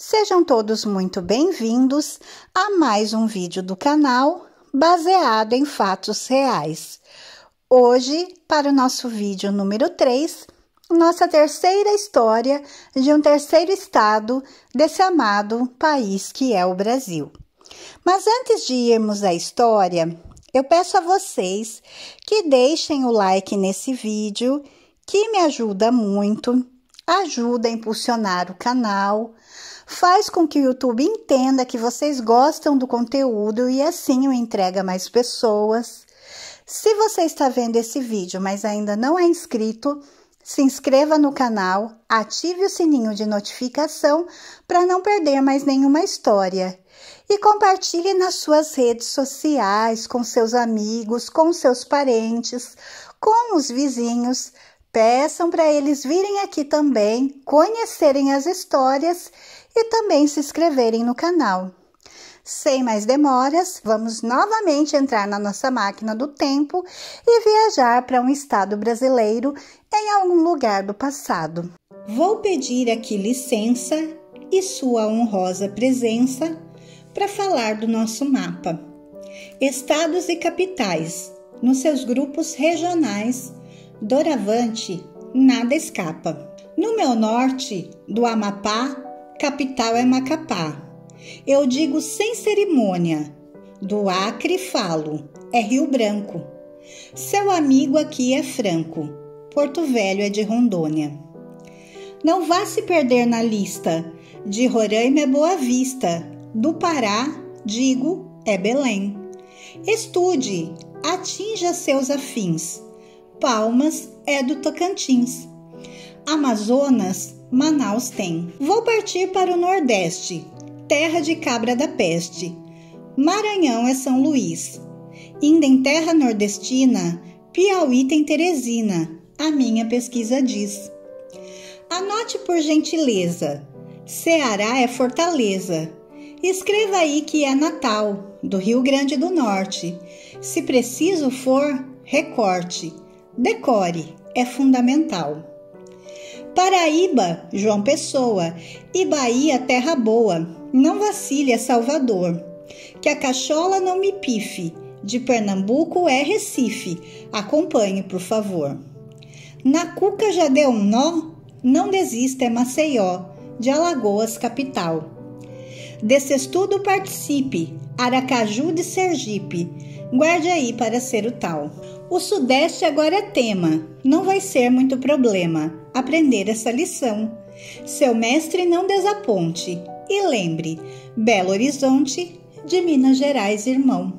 Sejam todos muito bem-vindos a mais um vídeo do canal baseado em fatos reais. Hoje, para o nosso vídeo número 3, nossa terceira história de um terceiro estado desse amado país que é o Brasil. Mas antes de irmos à história, eu peço a vocês que deixem o like nesse vídeo, que me ajuda muito, ajuda a impulsionar o canal, faz com que o YouTube entenda que vocês gostam do conteúdo e assim o entrega a mais pessoas. Se você está vendo esse vídeo, mas ainda não é inscrito, se inscreva no canal, ative o sininho de notificação para não perder mais nenhuma história. E compartilhe nas suas redes sociais, com seus amigos, com seus parentes, com os vizinhos. Peçam para eles virem aqui também, conhecerem as histórias e também se inscreverem no canal. Sem mais demoras, vamos novamente entrar na nossa máquina do tempo e viajar para um estado brasileiro em algum lugar do passado. Vou pedir aqui licença e sua honrosa presença para falar do nosso mapa. Estados e capitais, nos seus grupos regionais, doravante, nada escapa. No meu norte, do Amapá, capital é Macapá. Eu digo sem cerimônia, do Acre falo, é Rio Branco. Seu amigo aqui é franco, Porto Velho é de Rondônia. Não vá se perder na lista, de Roraima é Boa Vista, do Pará, digo, é Belém. Estude, atinja seus afins, Palmas é do Tocantins. Amazonas, Manaus tem. Vou partir para o Nordeste, terra de cabra da peste. Maranhão é São Luís. Indo em terra nordestina, Piauí tem Teresina, a minha pesquisa diz. Anote por gentileza, Ceará é Fortaleza. Escreva aí que é Natal, do Rio Grande do Norte. Se preciso for, recorte. Decore, é fundamental. Paraíba, João Pessoa, e Bahia, terra boa, não vacile, é Salvador. Que a cachola não me pife, de Pernambuco é Recife, acompanhe, por favor. Na cuca já deu um nó? Não desista, é Maceió, de Alagoas, capital. Desse estudo participe, Aracaju de Sergipe, guarde aí para ser o tal. O Sudeste agora é tema, não vai ser muito problema aprender essa lição. Seu mestre não desaponte e lembre, Belo Horizonte, de Minas Gerais, irmão.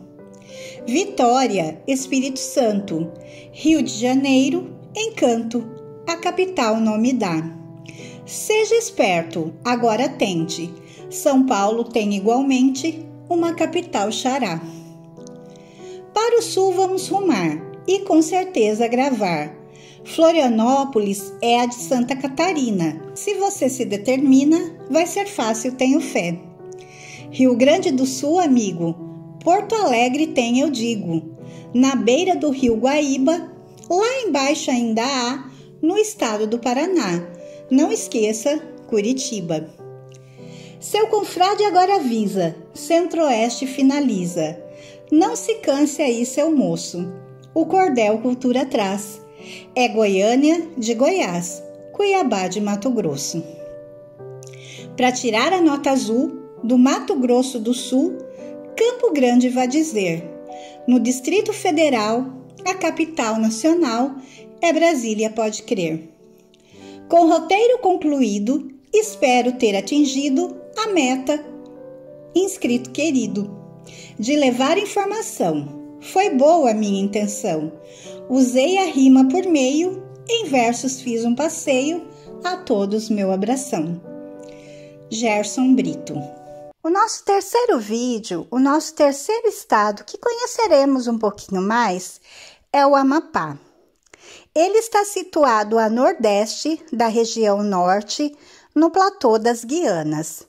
Vitória, Espírito Santo, Rio de Janeiro, Encanto, a capital não me dá. Seja esperto, agora tente, São Paulo tem igualmente uma capital xará. Para o sul vamos rumar e com certeza gravar. Florianópolis é a de Santa Catarina. Se você se determina, vai ser fácil, tenho fé. Rio Grande do Sul, amigo, Porto Alegre tem, eu digo. Na beira do rio Guaíba, lá embaixo ainda há, no estado do Paraná. Não esqueça, Curitiba. Seu confrade agora avisa, Centro-Oeste finaliza. Não se canse aí, seu moço, o cordel cultura traz. É Goiânia de Goiás, Cuiabá de Mato Grosso. Para tirar a nota azul, do Mato Grosso do Sul, Campo Grande vai dizer. No Distrito Federal, a capital nacional é Brasília, pode crer. Com o roteiro concluído, espero ter atingido a meta, inscrito querido, de levar informação. Foi boa a minha intenção. Usei a rima por meio, em versos fiz um passeio, a todos meu abração. Gerson Brito. O nosso terceiro vídeo, o nosso terceiro estado que conheceremos um pouquinho mais, é o Amapá. Ele está situado a nordeste da região norte, no platô das Guianas.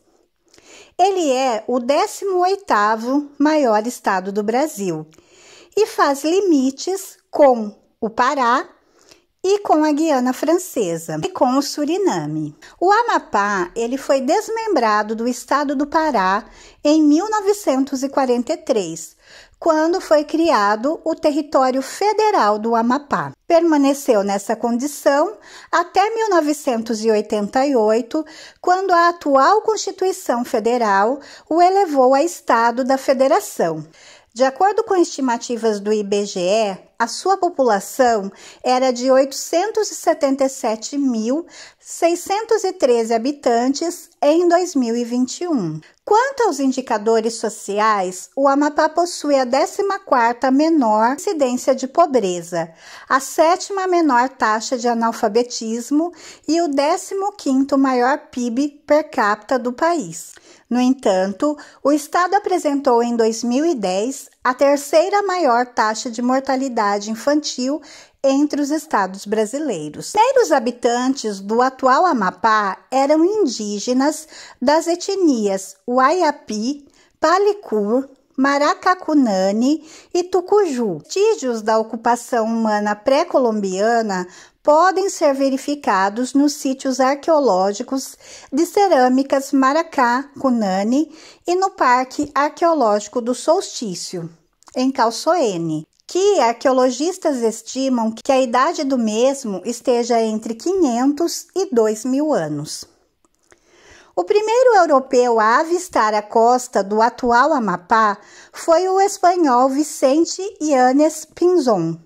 Ele é o 18º maior estado do Brasil e faz limites com o Pará e com a Guiana Francesa e com o Suriname. O Amapá, ele foi desmembrado do estado do Pará em 1943, quando foi criado o Território Federal do Amapá. Permaneceu nessa condição até 1988, quando a atual Constituição Federal o elevou a Estado da Federação. De acordo com estimativas do IBGE, a sua população era de 877.613 habitantes em 2021. Quanto aos indicadores sociais, o Amapá possui a 14ª menor incidência de pobreza, a 7ª menor taxa de analfabetismo e o 15º maior PIB per capita do país. No entanto, o estado apresentou em 2010 a 3ª maior taxa de mortalidade infantil entre os estados brasileiros. Os primeiros habitantes do atual Amapá eram indígenas das etnias Waiapi, Palicur, Maracacunani e Tucuju. Vestígios da ocupação humana pré-colombiana podem ser verificados nos sítios arqueológicos de cerâmicas Maracá, Cunani e no Parque Arqueológico do Solstício, em Calçoene, que arqueologistas estimam que a idade do mesmo esteja entre 500 e 2.000 anos. O primeiro europeu a avistar a costa do atual Amapá foi o espanhol Vicente Yanes Pinzón.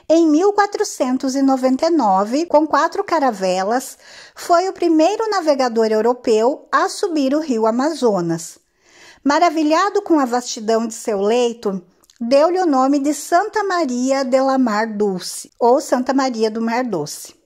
Em 1499, com 4 caravelas, foi o primeiro navegador europeu a subir o rio Amazonas. Maravilhado com a vastidão de seu leito, deu-lhe o nome de Santa Maria de la Mar Dulce, ou Santa Maria do Mar Doce.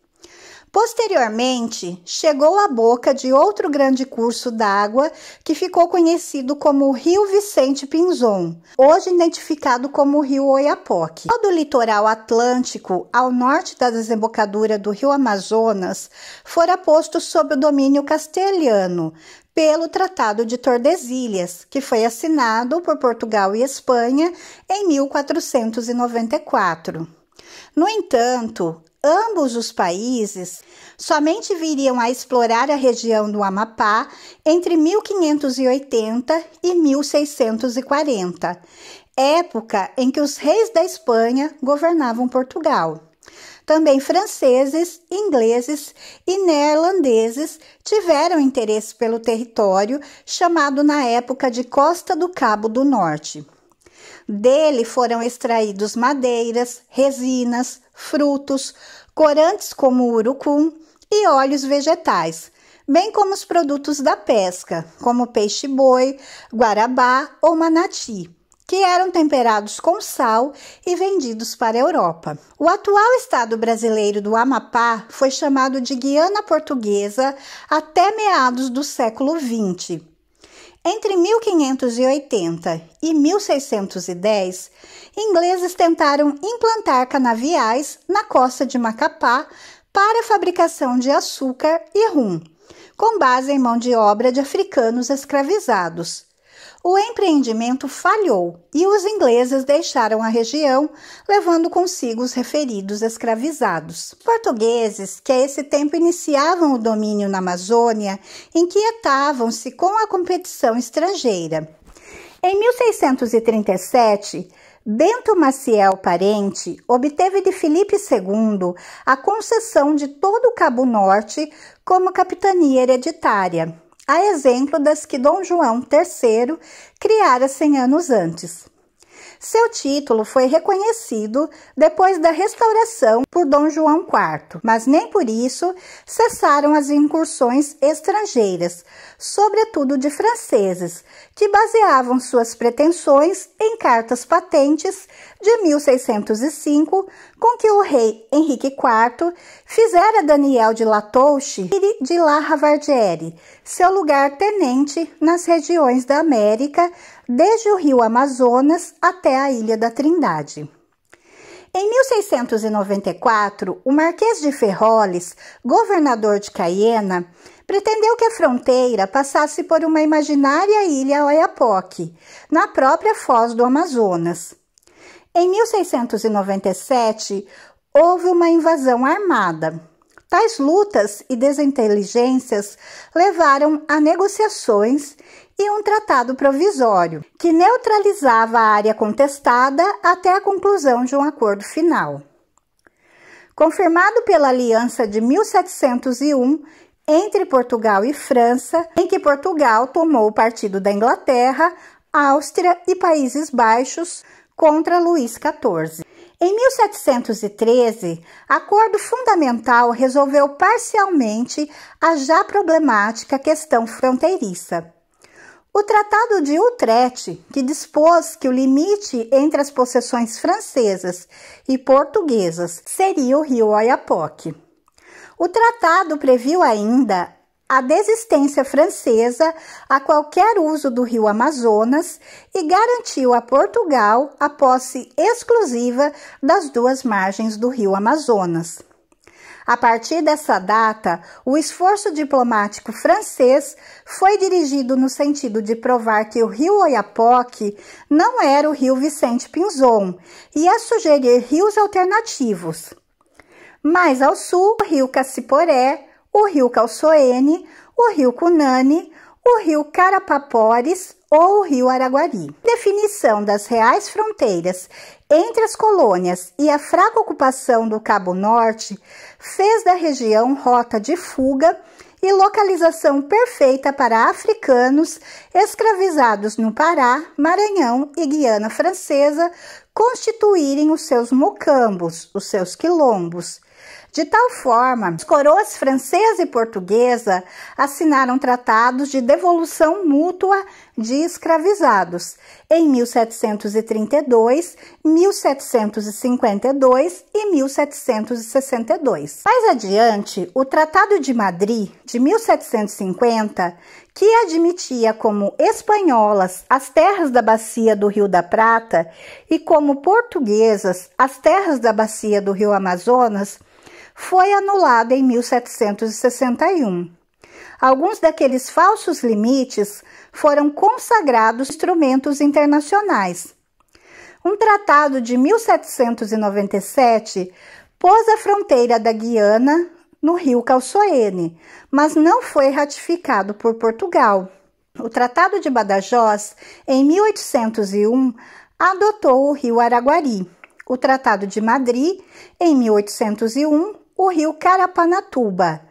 Posteriormente, chegou à boca de outro grande curso d'água que ficou conhecido como o Rio Vicente Pinzón, hoje identificado como o Rio Oiapoque. Todo o litoral atlântico, ao norte da desembocadura do Rio Amazonas, fora posto sob o domínio castelhano, pelo Tratado de Tordesilhas, que foi assinado por Portugal e Espanha em 1494. No entanto, ambos os países somente viriam a explorar a região do Amapá entre 1580 e 1640, época em que os reis da Espanha governavam Portugal. Também franceses, ingleses e neerlandeses tiveram interesse pelo território, chamado na época de Costa do Cabo do Norte. Dele foram extraídos madeiras, resinas, frutos, corantes como o urucum e óleos vegetais, bem como os produtos da pesca, como peixe-boi, guarabá ou manati, que eram temperados com sal e vendidos para a Europa. O atual estado brasileiro do Amapá foi chamado de Guiana Portuguesa até meados do século XX. Entre 1580 e 1610, ingleses tentaram implantar canaviais na costa de Macapá para a fabricação de açúcar e rum, com base em mão de obra de africanos escravizados. O empreendimento falhou e os ingleses deixaram a região, levando consigo os referidos escravizados. Os portugueses, que a esse tempo iniciavam o domínio na Amazônia, inquietavam-se com a competição estrangeira. Em 1637, Bento Maciel Parente obteve de Filipe II a concessão de todo o Cabo Norte como capitania hereditária, a exemplo das que Dom João III criara 100 anos antes. Seu título foi reconhecido depois da restauração por Dom João IV, mas nem por isso cessaram as incursões estrangeiras, sobretudo de franceses, que baseavam suas pretensões em cartas patentes de 1605, com que o rei Henrique IV fizera Daniel de La Touche e de La Ravardere seu lugar-tenente nas regiões da América, desde o rio Amazonas até a Ilha da Trindade. Em 1694, o Marquês de Ferroles, governador de Cayena, pretendeu que a fronteira passasse por uma imaginária ilha Oiapoque, na própria foz do Amazonas. Em 1697, houve uma invasão armada. Tais lutas e desinteligências levaram a negociações e um tratado provisório, que neutralizava a área contestada até a conclusão de um acordo final. Confirmado pela Aliança de 1701 entre Portugal e França, em que Portugal tomou o partido da Inglaterra, Áustria e Países Baixos contra Luís XIV. Em 1713, acordo fundamental resolveu parcialmente a já problemática questão fronteiriça. O Tratado de Utrecht, que dispôs que o limite entre as possessões francesas e portuguesas seria o rio Oiapoque. O tratado previu ainda a desistência francesa a qualquer uso do rio Amazonas e garantiu a Portugal a posse exclusiva das duas margens do rio Amazonas. A partir dessa data, o esforço diplomático francês foi dirigido no sentido de provar que o rio Oiapoque não era o rio Vicente Pinzon e a sugerir rios alternativos. Mais ao sul, o rio Cassiporé, o rio Calçoene, o rio Cunani, o rio Carapapores ou o rio Araguari. A definição das reais fronteiras entre as colônias e a fraca ocupação do Cabo Norte fez da região rota de fuga e localização perfeita para africanos escravizados no Pará, Maranhão e Guiana Francesa constituírem os seus mocambos, os seus quilombos. De tal forma, as coroas francesa e portuguesa assinaram tratados de devolução mútua de escravizados em 1732, 1752 e 1762. Mais adiante, o Tratado de Madrid, de 1750, que admitia como espanholas as terras da bacia do Rio da Prata e como portuguesas as terras da bacia do Rio Amazonas, foi anulado em 1761. Alguns daqueles falsos limites foram consagrados instrumentos internacionais. Um tratado de 1797 pôs a fronteira da Guiana no rio Calçoene, mas não foi ratificado por Portugal. O Tratado de Badajoz, em 1801, adotou o rio Araguari. O Tratado de Madrid, em 1801, o rio Carapanatuba.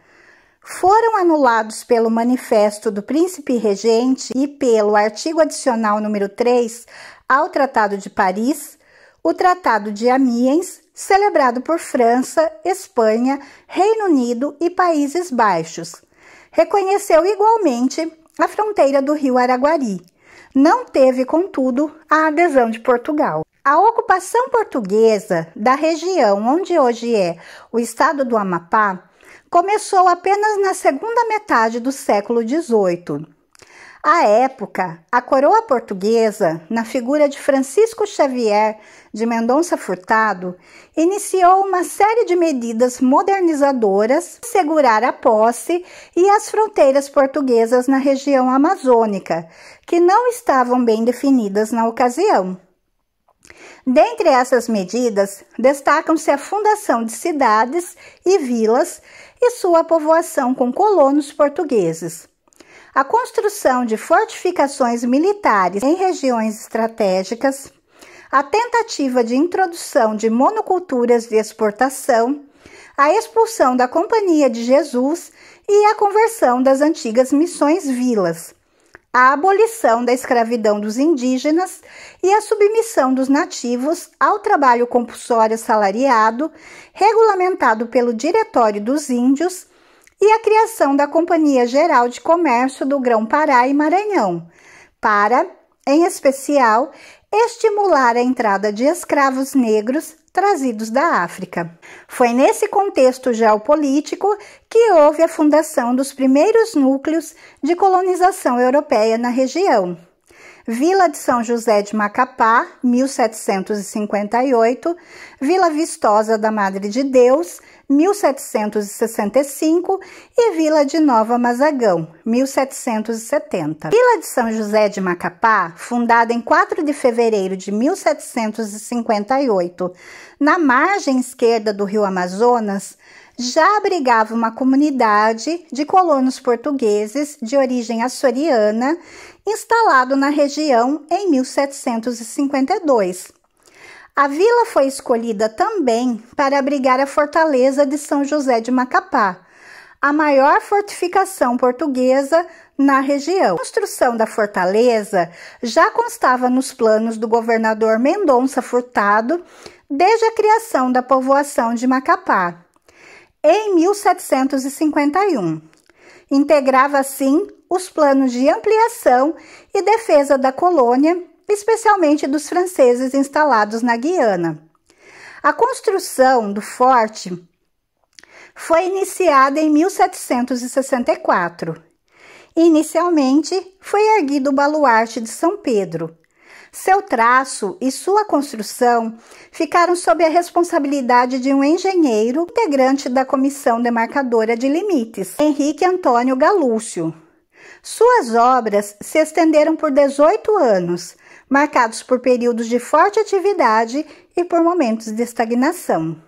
Foram anulados pelo Manifesto do Príncipe Regente e pelo artigo adicional número 3 ao Tratado de Paris, o Tratado de Amiens, celebrado por França, Espanha, Reino Unido e Países Baixos. Reconheceu igualmente a fronteira do rio Araguari. Não teve, contudo, a adesão de Portugal. A ocupação portuguesa da região onde hoje é o estado do Amapá começou apenas na segunda metade do século XVIII. À época, a coroa portuguesa, na figura de Francisco Xavier de Mendonça Furtado, iniciou uma série de medidas modernizadoras para assegurar a posse e as fronteiras portuguesas na região amazônica, que não estavam bem definidas na ocasião. Dentre essas medidas, destacam-se a fundação de cidades e vilas e sua povoação com colonos portugueses. A construção de fortificações militares em regiões estratégicas, a tentativa de introdução de monoculturas de exportação, a expulsão da Companhia de Jesus e a conversão das antigas missões-vilas, a abolição da escravidão dos indígenas e a submissão dos nativos ao trabalho compulsório assalariado, regulamentado pelo Diretório dos Índios, e a criação da Companhia Geral de Comércio do Grão-Pará e Maranhão, para, em especial, estimular a entrada de escravos negros trazidos da África. Foi nesse contexto geopolítico que houve a fundação dos primeiros núcleos de colonização europeia na região. Vila de São José de Macapá, 1758, Vila Vistosa da Madre de Deus, 1765 e Vila de Nova Mazagão, 1770. Vila de São José de Macapá, fundada em 4 de fevereiro de 1758, na margem esquerda do rio Amazonas, já abrigava uma comunidade de colonos portugueses de origem açoriana, instalado na região em 1752. A vila foi escolhida também para abrigar a fortaleza de São José de Macapá, a maior fortificação portuguesa na região. A construção da fortaleza já constava nos planos do governador Mendonça Furtado desde a criação da povoação de Macapá, em 1751. Integrava, assim, os planos de ampliação e defesa da colônia, especialmente dos franceses instalados na Guiana. A construção do forte foi iniciada em 1764. Inicialmente, foi erguido o baluarte de São Pedro. Seu traço e sua construção ficaram sob a responsabilidade de um engenheiro integrante da Comissão Demarcadora de Limites, Henrique Antônio Galúcio. Suas obras se estenderam por 18 anos, marcados por períodos de forte atividade e por momentos de estagnação.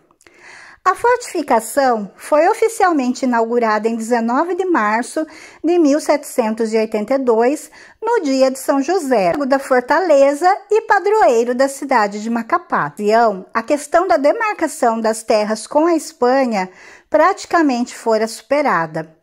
A fortificação foi oficialmente inaugurada em 19 de março de 1782, no dia de São José, da fortaleza e padroeiro da cidade de Macapá. A questão da demarcação das terras com a Espanha praticamente fora superada.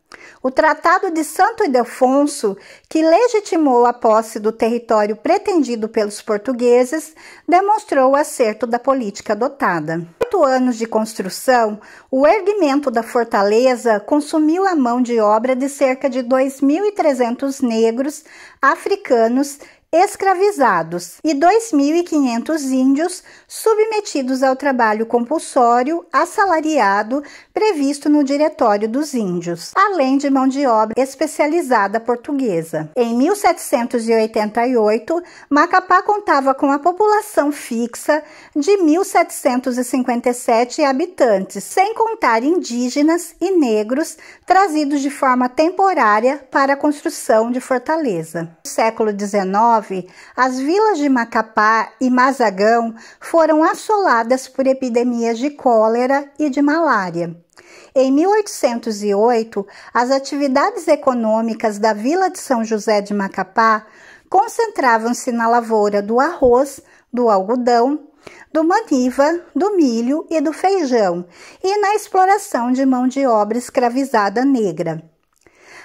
O Tratado de Santo Ildefonso, que legitimou a posse do território pretendido pelos portugueses, demonstrou o acerto da política adotada. 8 anos de construção, o erguimento da fortaleza consumiu a mão de obra de cerca de 2.300 negros africanos escravizados e 2.500 índios submetidos ao trabalho compulsório assalariado previsto no Diretório dos Índios, além de mão de obra especializada portuguesa. Em 1788, Macapá contava com a população fixa de 1.757 habitantes, sem contar indígenas e negros trazidos de forma temporária para a construção de fortaleza. No século XIX, as vilas de Macapá e Mazagão foram assoladas por epidemias de cólera e de malária. Em 1808, as atividades econômicas da Vila de São José de Macapá concentravam-se na lavoura do arroz, do algodão, do maniva, do milho e do feijão, e na exploração de mão de obra escravizada negra.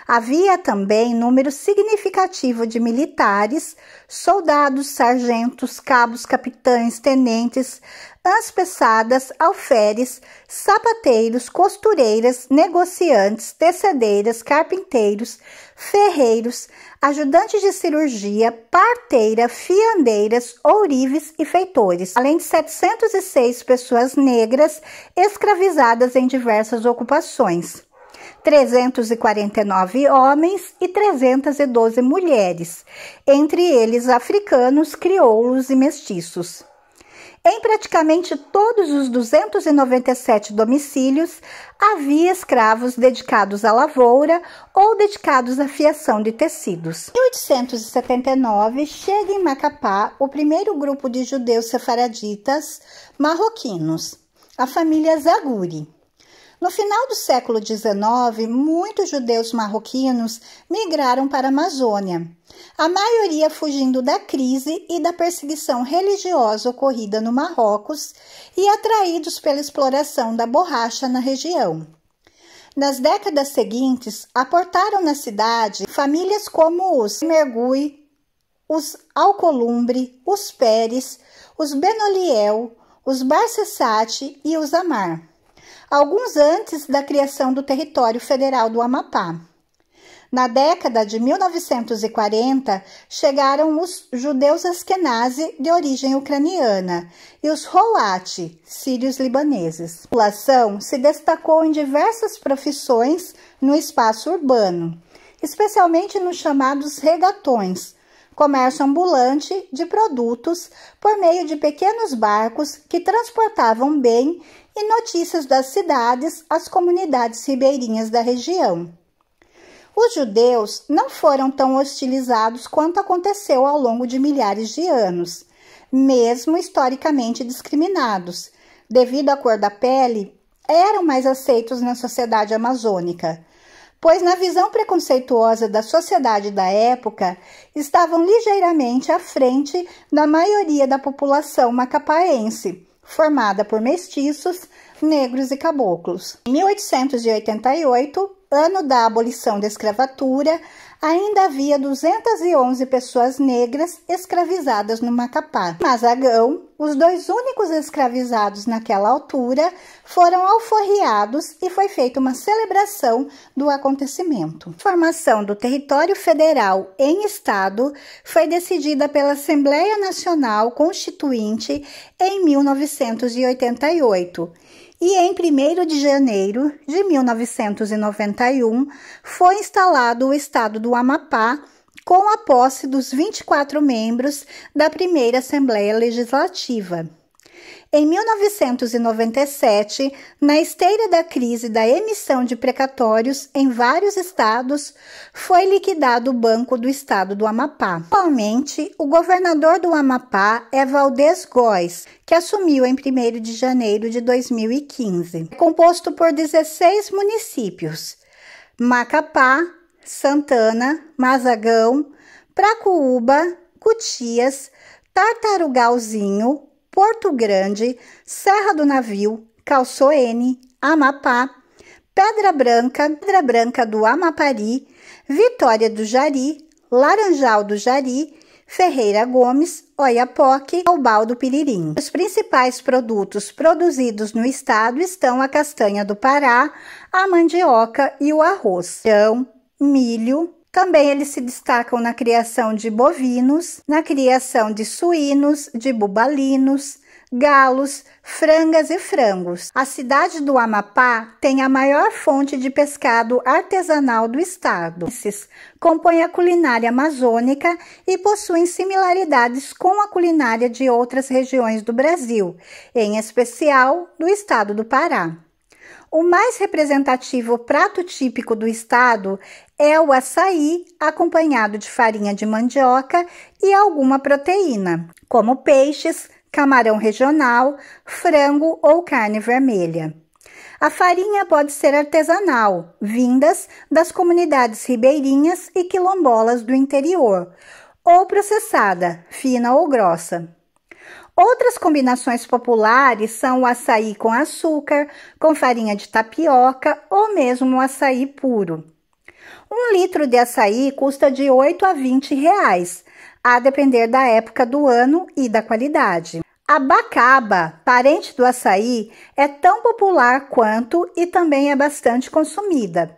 Havia também número significativo de militares, soldados, sargentos, cabos, capitães, tenentes, anspeçadas, alferes, sapateiros, costureiras, negociantes, tecedeiras, carpinteiros, ferreiros, ajudantes de cirurgia, parteira, fiandeiras, ourives e feitores, além de 706 pessoas negras escravizadas em diversas ocupações. 349 homens e 312 mulheres, entre eles africanos, crioulos e mestiços. Em praticamente todos os 297 domicílios, havia escravos dedicados à lavoura ou dedicados à fiação de tecidos. Em 1879, chega em Macapá o primeiro grupo de judeus sefaraditas marroquinos, a família Zaguri. No final do século XIX, muitos judeus marroquinos migraram para a Amazônia, a maioria fugindo da crise e da perseguição religiosa ocorrida no Marrocos e atraídos pela exploração da borracha na região. Nas décadas seguintes, aportaram na cidade famílias como os Mergui, os Alcolumbre, os Pérez, os Benoliel, os Barcessati e os Amar, alguns antes da criação do território federal do Amapá. Na década de 1940, chegaram os judeus Askenazi de origem ucraniana e os Houati, sírios libaneses. A população se destacou em diversas profissões no espaço urbano, especialmente nos chamados regatões, comércio ambulante de produtos por meio de pequenos barcos que transportavam bem e notícias das cidades às comunidades ribeirinhas da região. Os judeus não foram tão hostilizados quanto aconteceu ao longo de milhares de anos, mesmo historicamente discriminados. Devido à cor da pele, eram mais aceitos na sociedade amazônica, pois na visão preconceituosa da sociedade da época, estavam ligeiramente à frente da maioria da população macapaense, formada por mestiços, negros e caboclos. Em 1888, ano da abolição da escravatura, ainda havia 211 pessoas negras escravizadas no Macapá. Em Mazagão, os 2 únicos escravizados naquela altura foram alforriados e foi feita uma celebração do acontecimento. A formação do território federal em estado foi decidida pela Assembleia Nacional Constituinte em 1988. E em 1º de janeiro de 1991 foi instalado o estado do Amapá com a posse dos 24 membros da primeira Assembleia Legislativa. Em 1997, na esteira da crise da emissão de precatórios em vários estados, foi liquidado o Banco do Estado do Amapá. Atualmente, o governador do Amapá é Valdez Góes, que assumiu em 1º de janeiro de 2015. É composto por 16 municípios: Macapá, Santana, Mazagão, Pracuúba, Cutias, Tartarugalzinho, Porto Grande, Serra do Navio, Calçoene, Amapá, Pedra Branca do Amapari, Vitória do Jari, Laranjal do Jari, Ferreira Gomes, Oiapoque, Albal do Piririm. Os principais produtos produzidos no estado estão a castanha do Pará, a mandioca e o arroz, grão, milho. Também eles se destacam na criação de bovinos, na criação de suínos, de bubalinos, galos, frangas e frangos. A cidade do Amapá tem a maior fonte de pescado artesanal do estado. Esses compõem a culinária amazônica e possuem similaridades com a culinária de outras regiões do Brasil, em especial do estado do Pará. O mais representativo prato típico do estado é o açaí, acompanhado de farinha de mandioca e alguma proteína, como peixes, camarão regional, frango ou carne vermelha. A farinha pode ser artesanal, vindas das comunidades ribeirinhas e quilombolas do interior, ou processada, fina ou grossa. Outras combinações populares são o açaí com açúcar, com farinha de tapioca ou mesmo o açaí puro. 1 litro de açaí custa de 8 a 20 reais, a depender da época do ano e da qualidade. A bacaba, parente do açaí, é tão popular quanto e também é bastante consumida.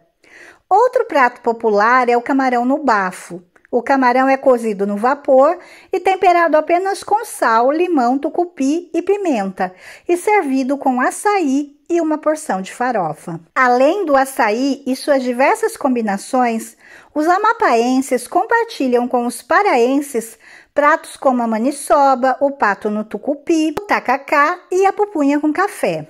Outro prato popular é o camarão no bafo. O camarão é cozido no vapor e temperado apenas com sal, limão, tucupi e pimenta, e servido com açaí e uma porção de farofa. Além do açaí e suas diversas combinações, os amapaenses compartilham com os paraenses pratos como a maniçoba, o pato no tucupi, o tacacá e a pupunha com café.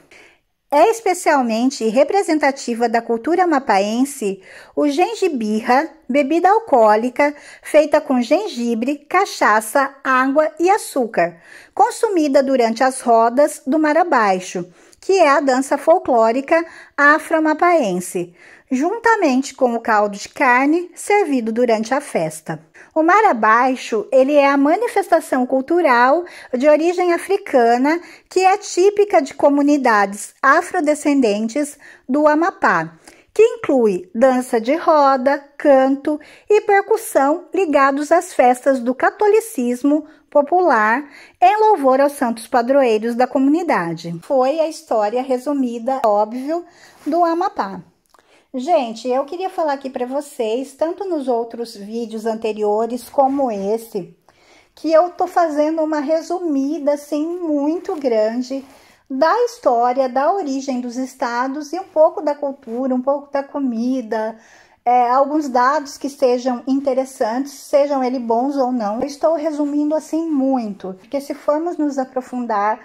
É especialmente representativa da cultura amapaense o gengibirra, bebida alcoólica feita com gengibre, cachaça, água e açúcar, consumida durante as rodas do Mar Abaixo, que é a dança folclórica afro-amapaense, juntamente com o caldo de carne servido durante a festa. O Mar Abaixo, ele é a manifestação cultural de origem africana que é típica de comunidades afrodescendentes do Amapá, que inclui dança de roda, canto e percussão ligados às festas do catolicismo popular em louvor aos santos padroeiros da comunidade. Foi a história resumida, óbvio, do Amapá. Gente, eu queria falar aqui para vocês, tanto nos outros vídeos anteriores como esse, que eu tô fazendo uma resumida, assim, muito grande da história, da origem dos estados e um pouco da cultura, um pouco da comida, alguns dados que sejam interessantes, sejam eles bons ou não. Eu estou resumindo assim muito, porque se formos nos aprofundar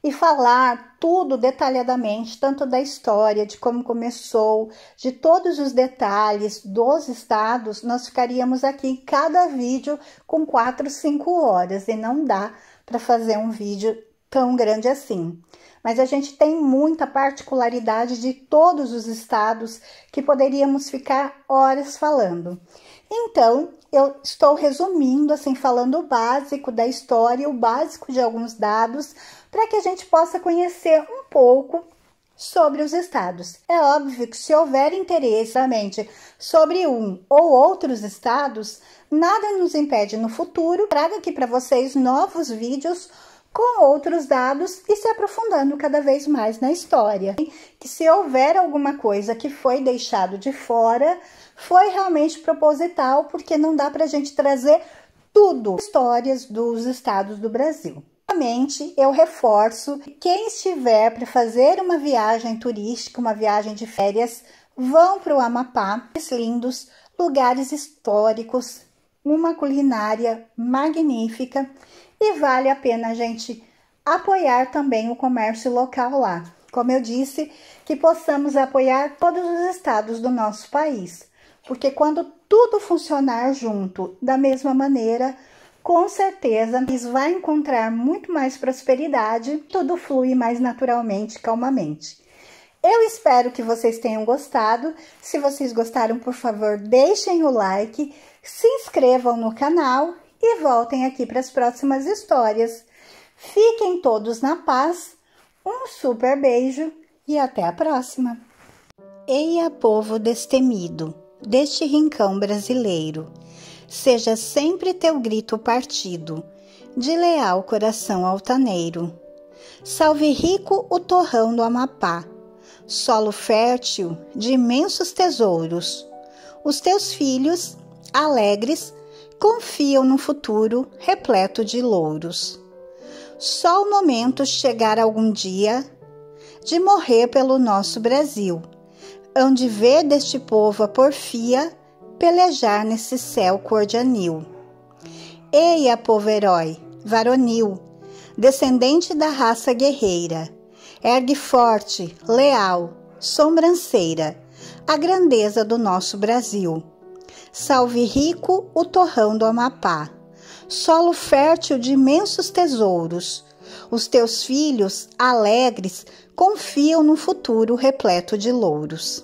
e falar tudo detalhadamente, tanto da história, de como começou, de todos os detalhes dos estados, nós ficaríamos aqui cada vídeo com 4, 5 horas e não dá para fazer um vídeo tão grande assim. Mas a gente tem muita particularidade de todos os estados que poderíamos ficar horas falando. Então, eu estou resumindo, assim, falando o básico da história, o básico de alguns dados, para que a gente possa conhecer um pouco sobre os estados. É óbvio que se houver interesse realmente sobre um ou outros estados, nada nos impede no futuro, traga aqui para vocês novos vídeos com outros dados e se aprofundando cada vez mais na história. Que se houver alguma coisa que foi deixado de fora, foi realmente proposital, porque não dá para a gente trazer tudo, histórias dos estados do Brasil. Novamente, eu reforço, quem estiver para fazer uma viagem turística, uma viagem de férias, vão para o Amapá, lindos, lugares históricos, uma culinária magnífica, e vale a pena a gente apoiar também o comércio local lá. Como eu disse, que possamos apoiar todos os estados do nosso país. Porque quando tudo funcionar junto da mesma maneira, com certeza vai encontrar muito mais prosperidade, tudo flui mais naturalmente, calmamente. Eu espero que vocês tenham gostado. Se vocês gostaram, por favor, deixem o like, se inscrevam no canal e voltem aqui para as próximas histórias. Fiquem todos na paz, um super beijo e até a próxima. Eia, povo destemido, deste rincão brasileiro, seja sempre teu grito partido, de leal coração altaneiro. Salve rico o torrão do Amapá, solo fértil de imensos tesouros. Os teus filhos, alegres, confiam no futuro repleto de louros. Só o momento chegar algum dia de morrer pelo nosso Brasil, hão de ver deste povo a porfia pelejar nesse céu cor de anil. Eia, povo herói, varonil, descendente da raça guerreira, ergue forte, leal, sobranceira, a grandeza do nosso Brasil. Salve rico o torrão do Amapá, solo fértil de imensos tesouros. Os teus filhos, alegres, confiam no futuro repleto de louros.